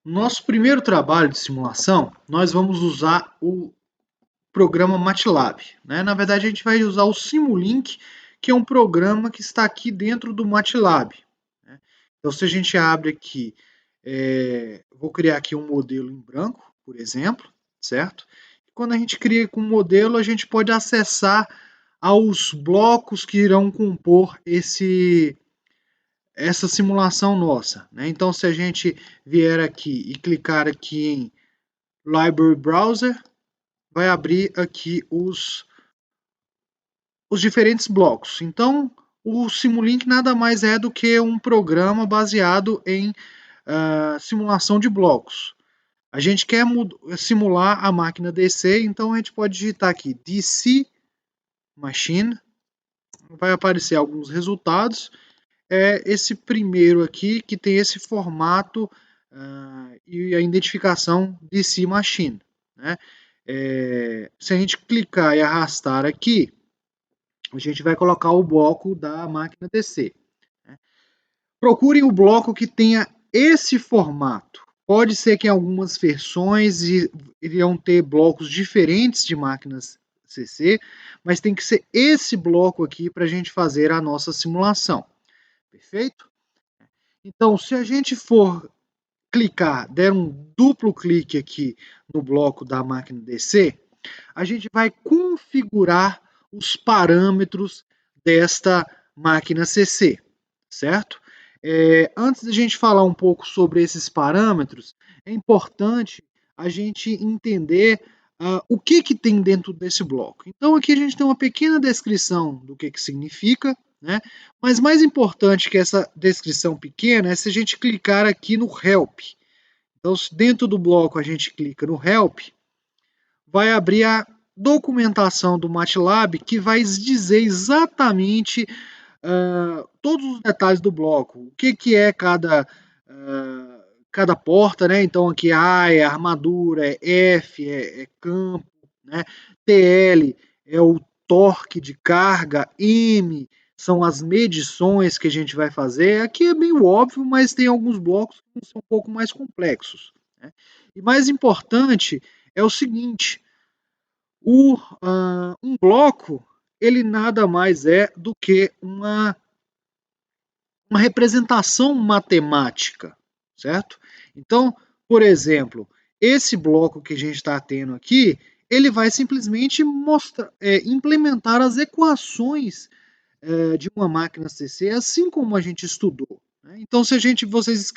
No nosso primeiro trabalho de simulação, nós vamos usar o programa MATLAB, né? Na verdade, a gente vai usar o Simulink, que é um programa que está aqui dentro do MATLAB, né? Então, se a gente abre aqui, vou criar aqui um modelo em branco, por exemplo, certo? Quando a gente cria com um modelo, a gente pode acessar aos blocos que irão compor essa simulação nossa, né? Então, se a gente vier aqui e clicar aqui em Library Browser, vai abrir aqui os diferentes blocos. Então, o Simulink nada mais é do que um programa baseado em simulação de blocos. A gente quer simular a máquina DC, então a gente pode digitar aqui DC Machine, vai aparecer alguns resultados. Esse primeiro aqui, que tem esse formato e a identificação DC Machine, né? Se a gente clicar e arrastar aqui, a gente vai colocar o bloco da máquina DC. Né? Procurem o bloco que tenha esse formato. Pode ser que em algumas versões iriam ter blocos diferentes de máquinas CC, mas tem que ser esse bloco aqui para a gente fazer a nossa simulação. Perfeito? Então, se a gente for clicar, der um duplo clique aqui no bloco da máquina DC, a gente vai configurar os parâmetros desta máquina CC, certo? Antes de a gente falar um pouco sobre esses parâmetros, é importante a gente entender o que tem dentro desse bloco. Então aqui a gente tem uma pequena descrição do que significa, né? Mas mais importante que essa descrição pequena é se a gente clicar aqui no Help. Então, dentro do bloco a gente clica no Help, vai abrir a documentação do MATLAB que vai dizer exatamente todos os detalhes do bloco. O que é cada porta, né? Então aqui A é armadura, F é campo, né? TL é o torque de carga, M são as medições que a gente vai fazer. Aqui é meio óbvio, mas tem alguns blocos que são um pouco mais complexos. Né? E mais importante é o seguinte, um bloco ele nada mais é do que uma representação matemática, certo? Então, por exemplo, esse bloco que a gente está tendo aqui, ele vai simplesmente implementar as equações de uma máquina CC, assim como a gente estudou. Né? Então, se vocês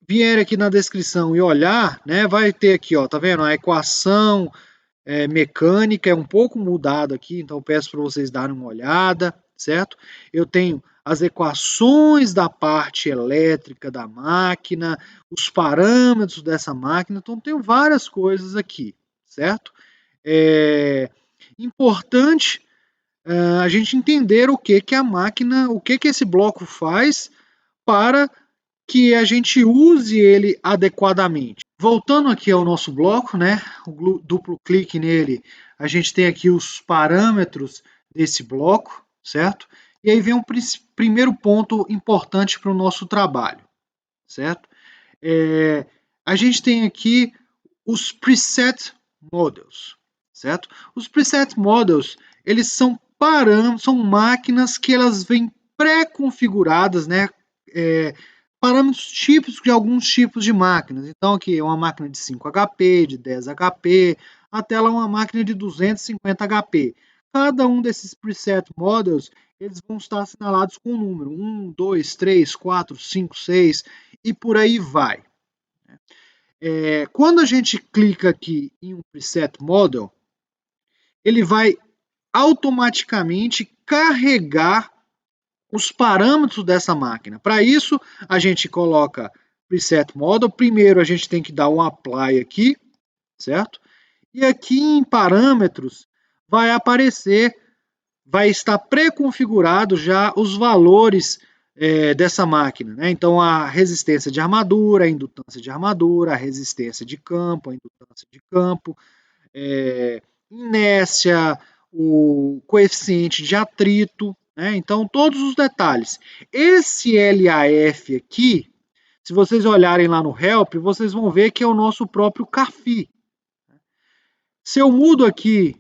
vier aqui na descrição e olhar, né, vai ter aqui, ó, tá vendo? A equação mecânica é um pouco mudada aqui, então peço para vocês darem uma olhada, certo? Eu tenho as equações da parte elétrica da máquina, os parâmetros dessa máquina, então tenho várias coisas aqui, certo? É importante a gente entender o que a máquina, o que esse bloco faz para que a gente use ele adequadamente. Voltando aqui ao nosso bloco, né, o duplo clique nele, a gente tem aqui os parâmetros desse bloco, certo? E aí vem um primeiro ponto importante para o nosso trabalho, certo? A gente tem aqui os preset models, certo? Os preset models, eles são parâmetros, são máquinas que elas vêm pré-configuradas, né? Parâmetros típicos de alguns tipos de máquinas. Então, aqui é uma máquina de 5 HP, de 10 HP, até lá uma máquina de 250 HP. Cada um desses preset models, eles vão estar assinalados com um número, 1, 2, 3, 4, 5, 6 e por aí vai. Quando a gente clica aqui em um preset model, ele vai automaticamente carregar os parâmetros dessa máquina. Para isso, a gente coloca preset model. Primeiro, a gente tem que dar um apply aqui, certo? E aqui em parâmetros vai aparecer, vai estar pré-configurado já os valores dessa máquina. Né? Então, a resistência de armadura, a indutância de armadura, a resistência de campo, a indutância de campo, inércia, o coeficiente de atrito, né? Então todos os detalhes. Esse LAF aqui Se vocês olharem lá no Help, vocês vão ver que é o nosso próprio CAFI. Se eu mudo aqui,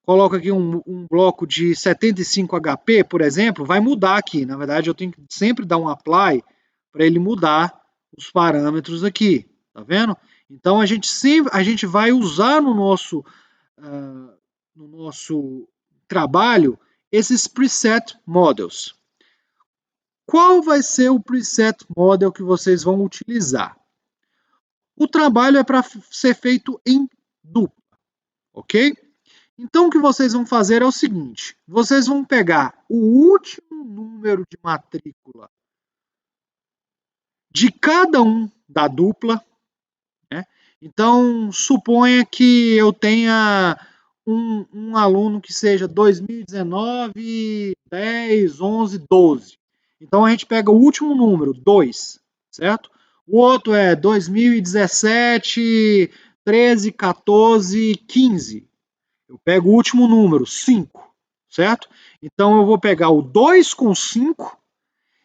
coloco aqui um bloco de 75 HP, por exemplo, vai mudar aqui. Na verdade, eu tenho que sempre dar um apply para ele mudar os parâmetros aqui. Tá vendo? Então a gente vai usar no nosso trabalho esses preset models. Qual vai ser o preset model que vocês vão utilizar? O trabalho é para ser feito em dupla, ok? Então o que vocês vão fazer é o seguinte: vocês vão pegar o último número de matrícula de cada um da dupla, né? Então suponha que eu tenha um aluno que seja 2019, 10, 11, 12. Então a gente pega o último número, 2, certo? O outro é 2017, 13, 14, 15. Eu pego o último número, 5, certo? Então eu vou pegar o 2 com 5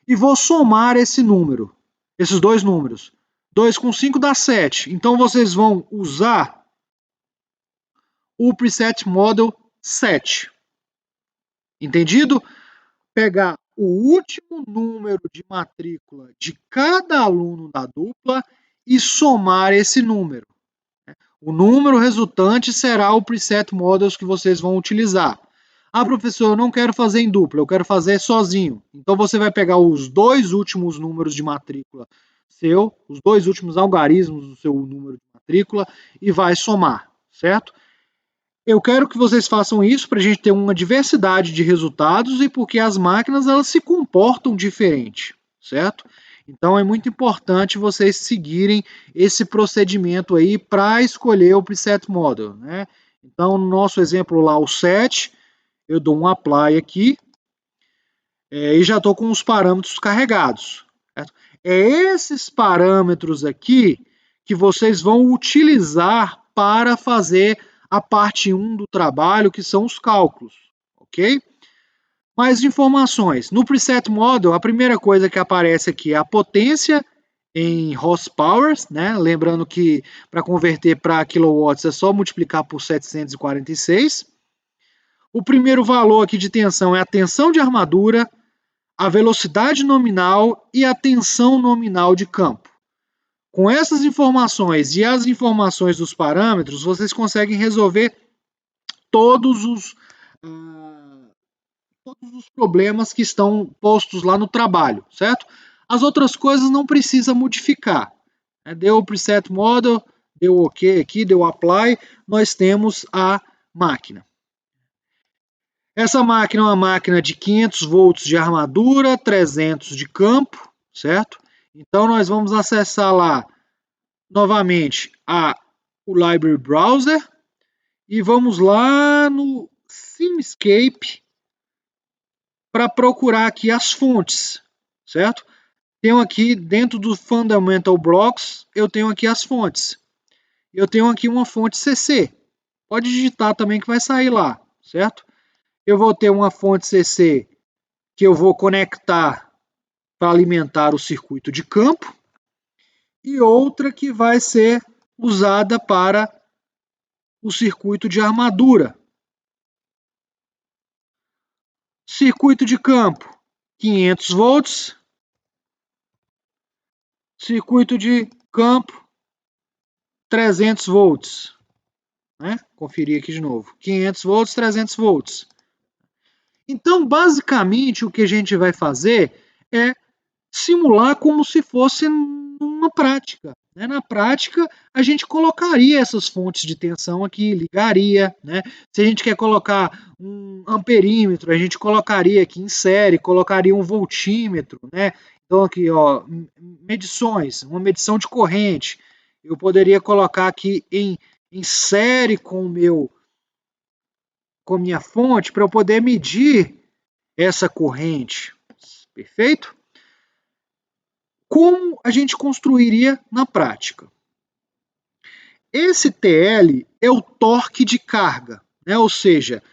e vou somar esse número, esses dois números. 2 com 5 dá 7. Então vocês vão usar o preset model 7. Entendido? Pegar o último número de matrícula de cada aluno da dupla e somar esse número. O número resultante será o preset models que vocês vão utilizar. Ah, professor, eu não quero fazer em dupla, eu quero fazer sozinho. Então você vai pegar os dois últimos números de matrícula seu, os dois últimos algarismos do seu número de matrícula e vai somar, certo? Eu quero que vocês façam isso para a gente ter uma diversidade de resultados e porque as máquinas elas se comportam diferente, certo? Então é muito importante vocês seguirem esse procedimento aí para escolher o preset model, né? Então no nosso exemplo lá, o 7, eu dou um apply aqui e já estou com os parâmetros carregados, certo? É esses parâmetros aqui que vocês vão utilizar para fazer a parte 1 do trabalho, que são os cálculos, ok? Mais informações. No preset model, a primeira coisa que aparece aqui é a potência em horsepower, né? Lembrando que para converter para kilowatts é só multiplicar por 746. O primeiro valor aqui de tensão é a tensão de armadura, a velocidade nominal e a tensão nominal de campo. Com essas informações e as informações dos parâmetros, vocês conseguem resolver todos os, todos os problemas que estão postos lá no trabalho, certo? As outras coisas não precisa modificar. Deu o preset model, deu o OK aqui, deu apply, nós temos a máquina. Essa máquina é uma máquina de 500 volts de armadura, 300 de campo, certo? Então nós vamos acessar lá novamente o Library Browser e vamos lá no Simscape para procurar aqui as fontes, certo? Tenho aqui dentro do Fundamental Blocks, eu tenho aqui as fontes. Eu tenho aqui uma fonte CC. Pode digitar também que vai sair lá, certo? Eu vou ter uma fonte CC que eu vou conectar para alimentar o circuito de campo e outra que vai ser usada para o circuito de armadura. Circuito de campo, 500 volts. Circuito de campo, 300 volts. Né? Conferir aqui de novo. 500 volts, 300 volts. Então, basicamente, o que a gente vai fazer é simular como se fosse numa prática. Né? Na prática, a gente colocaria essas fontes de tensão aqui, ligaria. Né? Se a gente quer colocar um amperímetro, a gente colocaria aqui em série, colocaria um voltímetro. Né? Então, aqui, ó, medições, uma medição de corrente. Eu poderia colocar aqui em série com minha fonte para eu poder medir essa corrente. Perfeito? Como a gente construiria na prática? Esse TL é o torque de carga, né? Ou seja,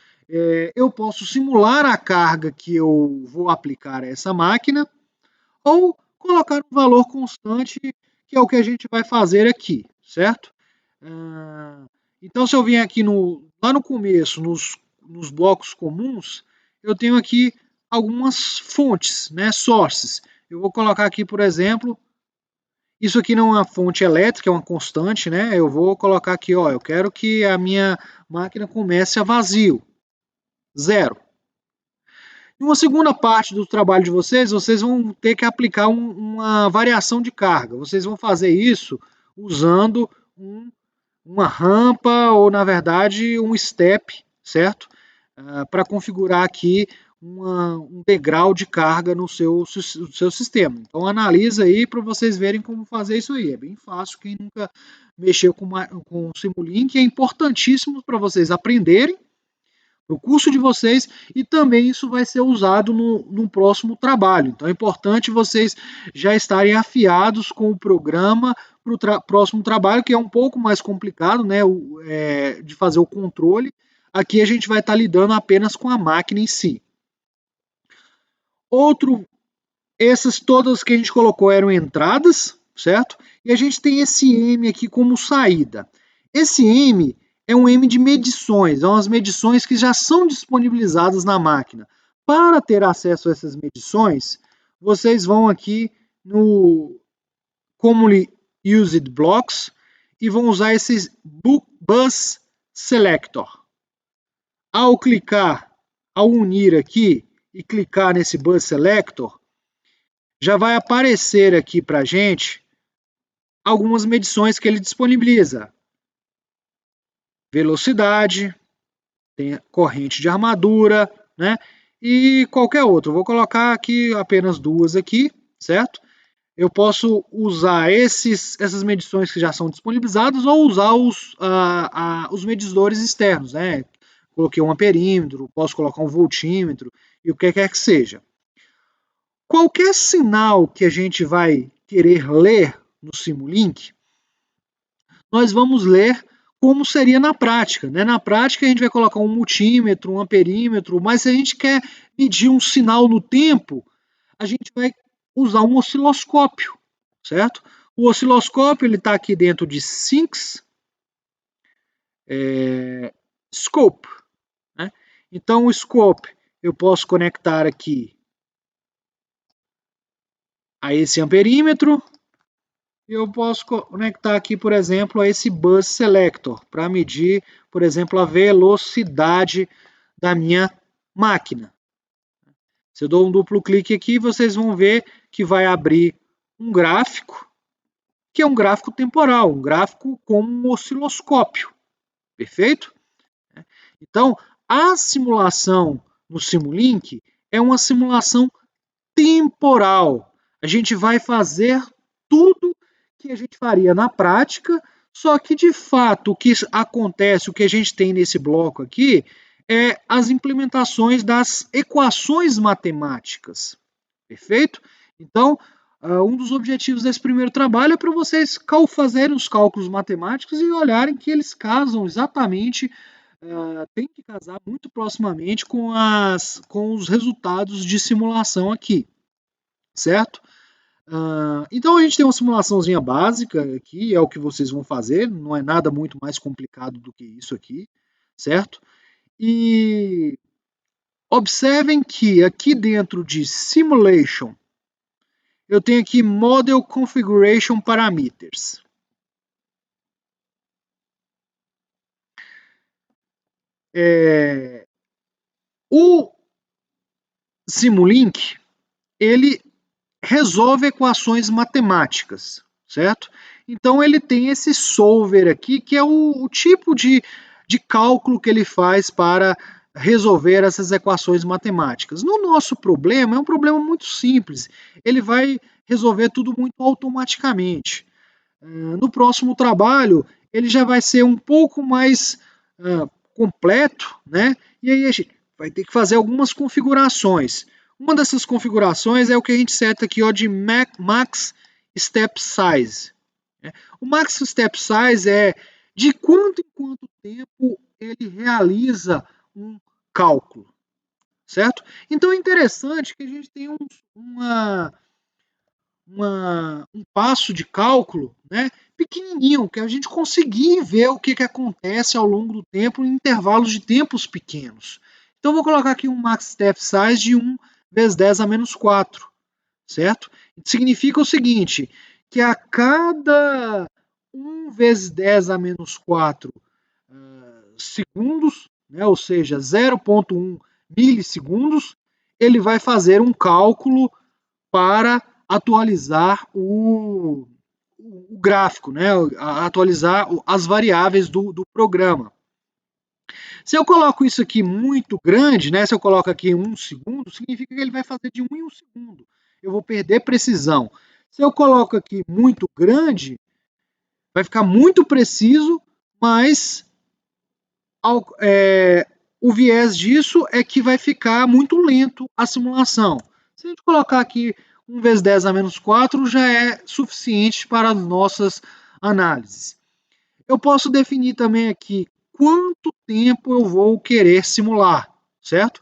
eu posso simular a carga que eu vou aplicar a essa máquina ou colocar um valor constante, que é o que a gente vai fazer aqui, certo? Então, se eu vier aqui lá no começo, nos blocos comuns, eu tenho aqui algumas fontes, né, sources. Eu vou colocar aqui, por exemplo, isso aqui não é uma fonte elétrica, é uma constante, né? Eu vou colocar aqui, ó, eu quero que a minha máquina comece a vazio, 0. Em uma segunda parte do trabalho de vocês, vocês vão ter que aplicar uma variação de carga. Vocês vão fazer isso usando uma rampa ou, na verdade, um step, certo? Para configurar aqui um degrau de carga no seu sistema. Então, analisa aí para vocês verem como fazer isso aí. É bem fácil, quem nunca mexeu com o Simulink, é importantíssimo para vocês aprenderem para o curso de vocês, e também isso vai ser usado no próximo trabalho. Então é importante vocês já estarem afiados com o programa para o próximo trabalho, que é um pouco mais complicado, né, de fazer o controle. Aqui a gente vai estar lidando apenas com a máquina em si. Essas todas que a gente colocou eram entradas, certo? E a gente tem esse M aqui como saída. Esse M é um M de medições, são as medições que já são disponibilizadas na máquina. Para ter acesso a essas medições, vocês vão aqui no Commonly Used Blocks e vão usar esse Bus Selector. Ao unir aqui e clicar nesse Bus Selector, já vai aparecer aqui para a gente algumas medições que ele disponibiliza. Velocidade, tem corrente de armadura, né? E qualquer outro. Vou colocar aqui apenas duas aqui, certo? Eu posso usar essas medições que já são disponibilizadas ou usar os medidores externos, né? Coloquei um amperímetro, posso colocar um voltímetro e o que quer que seja. Qualquer sinal que a gente vai querer ler no Simulink, nós vamos ler como seria na prática. Né? Na prática, a gente vai colocar um multímetro, um amperímetro, mas se a gente quer medir um sinal no tempo, a gente vai usar um osciloscópio, certo? O osciloscópio está aqui dentro de Sinks Scope. Né? Então, o Scope eu posso conectar aqui a esse amperímetro. Eu posso conectar aqui, por exemplo, a esse Bus Selector para medir, por exemplo, a velocidade da minha máquina. Se eu dou um duplo clique aqui, vocês vão ver que vai abrir um gráfico, que é um gráfico temporal, um gráfico como um osciloscópio. Perfeito? Então, a simulação no Simulink é uma simulação temporal. A gente vai fazer tudo que a gente faria na prática, só que de fato o que acontece, o que a gente tem nesse bloco aqui, é as implementações das equações matemáticas. Perfeito? Então, um dos objetivos desse primeiro trabalho é para vocês fazerem os cálculos matemáticos e olharem que eles casam exatamente, tem que casar muito proximamente com os resultados de simulação aqui, certo? Então a gente tem uma simulaçãozinha básica aqui, é o que vocês vão fazer, não é nada muito mais complicado do que isso aqui, certo? E observem que aqui dentro de Simulation, eu tenho aqui Model Configuration Parameters. O Simulink, ele resolve equações matemáticas, certo? Então ele tem esse solver aqui, que é o tipo de cálculo que ele faz para resolver essas equações matemáticas. No nosso problema, é um problema muito simples. Ele vai resolver tudo muito automaticamente. No próximo trabalho, ele já vai ser um pouco mais completo, né? E aí a gente vai ter que fazer algumas configurações. Uma dessas configurações é o que a gente seta aqui ó, de Max Step Size. O Max Step Size é de quanto em quanto tempo ele realiza um cálculo, certo? Então é interessante que a gente tem um passo de cálculo, né, pequenininho, que a gente conseguir ver o que acontece ao longo do tempo em intervalos de tempos pequenos. Então, vou colocar aqui um max step size de 1 vezes 10 a menos 4, certo? Isso significa o seguinte, que a cada 1 vezes 10 a menos 4 segundos, né, ou seja, 0,1 milissegundos, ele vai fazer um cálculo para atualizar o gráfico, né, atualizar as variáveis do programa. Se eu coloco isso aqui muito grande, né, se eu coloco aqui 1 segundo, significa que ele vai fazer de 1 em 1 segundo. Eu vou perder precisão. Se eu coloco aqui muito grande, vai ficar muito preciso, mas o viés disso é que vai ficar muito lento a simulação. Se a gente colocar aqui 1 vezes 10 a menos 4, já é suficiente para as nossas análises. Eu posso definir também aqui quanto tempo eu vou querer simular, certo?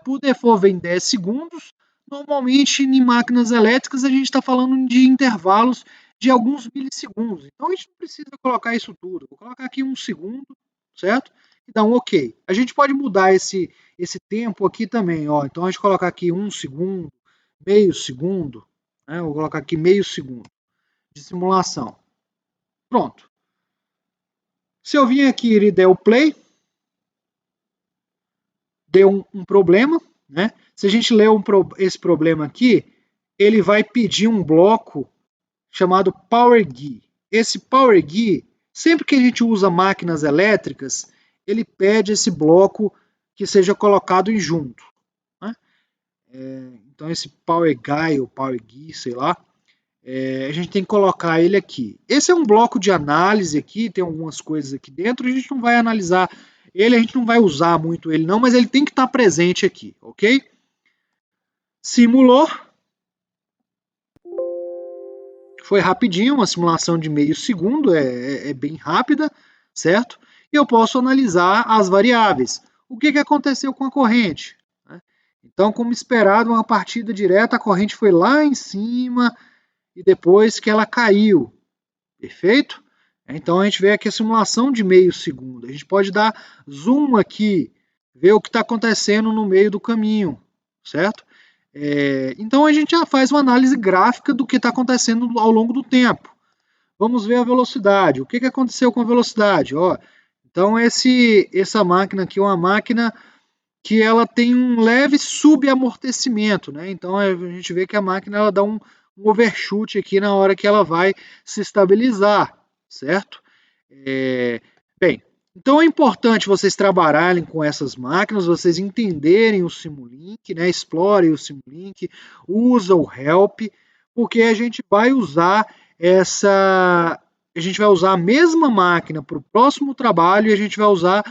Por default vem 10 segundos. Normalmente, em máquinas elétricas, a gente está falando de intervalos de alguns milissegundos. Então, a gente não precisa colocar isso tudo. Vou colocar aqui 1 segundo, certo? E dar um OK. A gente pode mudar esse tempo aqui também. Ó. Então, a gente colocar aqui 1 segundo, meio segundo. Né? Vou colocar aqui meio segundo de simulação. Pronto. Se eu vim aqui e der o play, deu um problema, né? Se a gente ler esse problema aqui, ele vai pedir um bloco chamado Power Guide. Esse Power Guide, sempre que a gente usa máquinas elétricas, ele pede esse bloco que seja colocado em junto. Né? Então esse Power Guide ou Power Guide, sei lá, a gente tem que colocar ele aqui. Esse é um bloco de análise aqui, tem algumas coisas aqui dentro, a gente não vai analisar ele, a gente não vai usar muito ele não, mas ele tem que estar presente aqui, ok? Simulou. Foi rapidinho, uma simulação de meio segundo, é bem rápida, certo? E eu posso analisar as variáveis. O que aconteceu com a corrente? Então, como esperado, uma partida direta, a corrente foi lá em cima e depois que ela caiu. Perfeito? Então a gente vê aqui a simulação de meio segundo. A gente pode dar zoom aqui, ver o que está acontecendo no meio do caminho, certo? Então a gente já faz uma análise gráfica do que está acontecendo ao longo do tempo. Vamos ver a velocidade. O que aconteceu com a velocidade? Ó, então essa máquina aqui é uma máquina que ela tem um leve subamortecimento, né? Então a gente vê que a máquina ela dá um overshoot aqui na hora que ela vai se estabilizar, certo? Bem, então é importante vocês trabalharem com essas máquinas, vocês entenderem o Simulink, né? Explorem o Simulink, usa o Help, porque a gente vai usar a mesma máquina para o próximo trabalho e a gente vai usar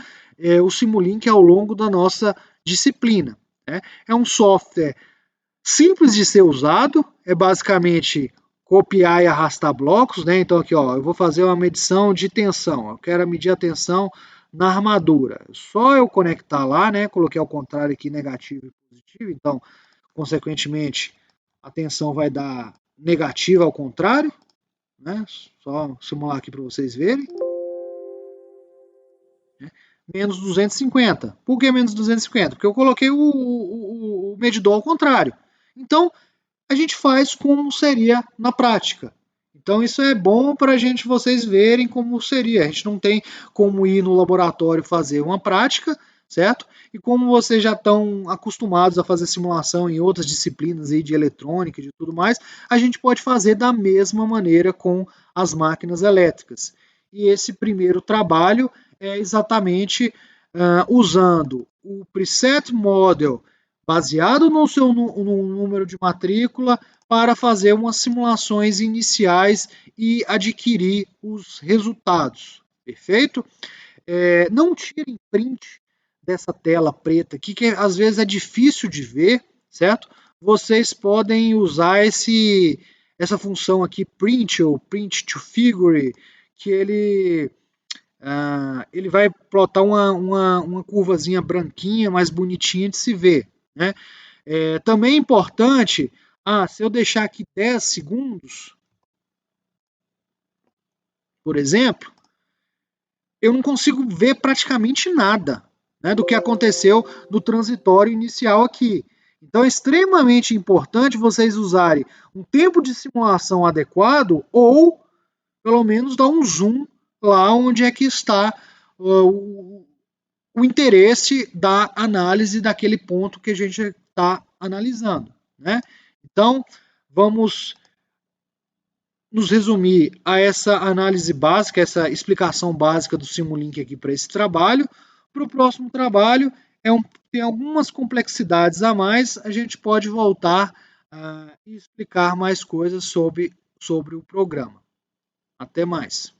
o Simulink ao longo da nossa disciplina. Né? É um software simples de ser usado, é basicamente copiar e arrastar blocos, né? Então aqui, ó, eu vou fazer uma medição de tensão, eu quero medir a tensão na armadura. Só eu conectar lá, né? Coloquei ao contrário aqui, negativo e positivo, então, consequentemente, a tensão vai dar negativa ao contrário, né? Só simular aqui para vocês verem. Menos 250. Por que menos 250? Porque eu coloquei o medidor ao contrário. Então, a gente faz como seria na prática. Então, isso é bom para vocês verem como seria. A gente não tem como ir no laboratório fazer uma prática, certo? E como vocês já estão acostumados a fazer simulação em outras disciplinas aí de eletrônica e de tudo mais, a gente pode fazer da mesma maneira com as máquinas elétricas. E esse primeiro trabalho é exatamente usando o preset model baseado no seu no número de matrícula para fazer umas simulações iniciais e adquirir os resultados. Perfeito? Não tirem print dessa tela preta aqui, que às vezes é difícil de ver, certo? Vocês podem usar essa função aqui, print ou print to figure, que ele vai plotar uma curvazinha branquinha, mais bonitinha de se ver. Né? Também é importante Se eu deixar aqui 10 segundos, por exemplo, eu não consigo ver praticamente nada, né, do que aconteceu no transitório inicial aqui. Então é extremamente importante vocês usarem um tempo de simulação adequado ou pelo menos dar um zoom lá onde é que está o interesse da análise daquele ponto que a gente está analisando, né? Então, vamos nos resumir a essa análise básica, essa explicação básica do Simulink aqui para esse trabalho. Para o próximo trabalho, tem algumas complexidades a mais, a gente pode voltar e explicar mais coisas sobre o programa. Até mais.